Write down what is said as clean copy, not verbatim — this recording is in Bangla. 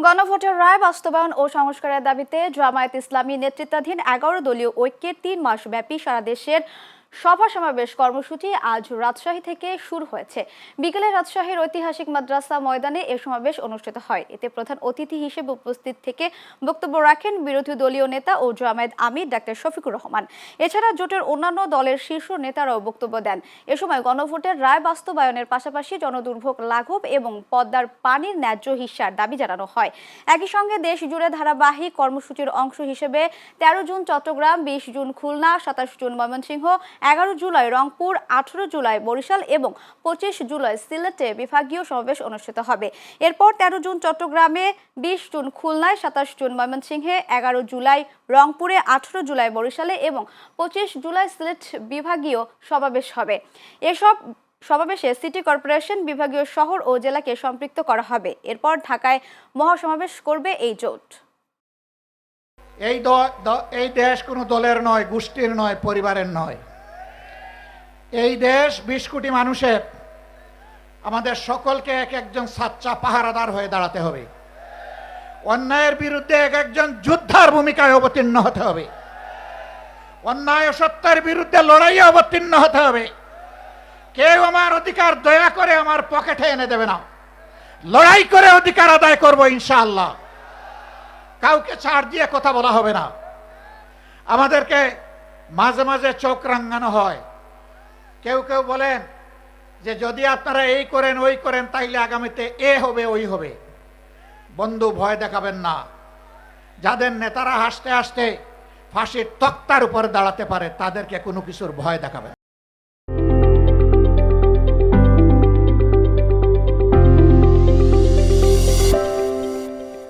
গণভোটের রায় বাস্তবায়ন ও সংস্কারের দাবিতে জামায়াত ইসলামী নেতৃত্বাধীন 11 দলীয় ঐক্যের 3 মাসব্যাপী সারা দেশের সভা সমাবেশ কর্মসূচি আজ রাজশাহী থেকে শুরু হয়েছে। বিকেলে রাজশাহীর ঐতিহাসিক মাদ্রাসা ময়দানে এ সমাবেশ অনুষ্ঠিত হয়। এতে প্রধান অতিথি হিসেবে উপস্থিত থেকে বক্তব্য রাখেন বিরোধী দলীয় নেতা ও জামায়াত আমির ডাক্তার শফিকুর রহমান। এছাড়া জোটের অন্যান্য দলের শীর্ষ নেতারাও বক্তব্য দেন। এ সময় গণভোটের রায় বাস্তবায়নের পাশাপাশি জনদুর্ভোগ লাঘব এবং পদ্মার পানির ন্যায্য হিস্যার দাবি জানানো হয়। একই সঙ্গে দেশ জুড়ে ধারাবাহিক কর্মসূচির অংশ হিসেবে 13 June Chattogram, 20 June Khulna, 27 June Mymensingh, 11 July Rangpur, 18 July Barishal এবং 25 জুলাই সিলেটে বিভাগীয় সমাবেশ অনুষ্ঠিত হবে। এরপর 13 জুন চট্টগ্রামে, 20 জুন খুলনায়, 27 জুন ময়মনসিংহে, 11 জুলাই রংপুরে, 18 জুলাই বরিশালে এবং 25 জুলাই সিলেট বিভাগীয় সমাবেশ হবে। এসব সমাবেশে সিটি কর্পোরেশন, বিভাগীয় শহর ও জেলাকে সম্পৃক্ত করা হবে। এরপর ঢাকায় মহাসমাবেশ করবে এই জোট। এই দেশ কোনো দলের নয়, গোষ্ঠীর নয়, পরিবারের নয়। এই দেশ 20 কোটি মানুষের। আমাদের সকলকে এক একজন সাচ্চা পাহারাদার হয়ে দাঁড়াতে হবে। অন্যায়ের বিরুদ্ধে এক একজন যোদ্ধার ভূমিকায় অবতীর্ণ হতে হবে। অন্যায় ও সত্যের বিরুদ্ধে লড়াইয়ে অবতীর্ণ হতে হবে। কেউ আমার অধিকার দয়া করে আমার পকেটে এনে দেবে না। লড়াই করে অধিকার আদায় করব ইনশাআল্লাহ। কাউকে ছাড় দিয়ে কথা বলা হবে না। আমাদেরকে মাঝে মাঝে চোখ রাঙানো হয়। কেউ কেউ বলেন যে যদি আপনারা এই করেন ওই করেন তাইলে আগামীতে এ হবে ওই হবে। বন্ধু, ভয় দেখাবেন না। যাদের নেতারা হাসতে হাসতে ফাঁসির তক্তার উপর দাঁড়াতে পারে তাদেরকে কোনো কিছুর ভয় দেখাবেন।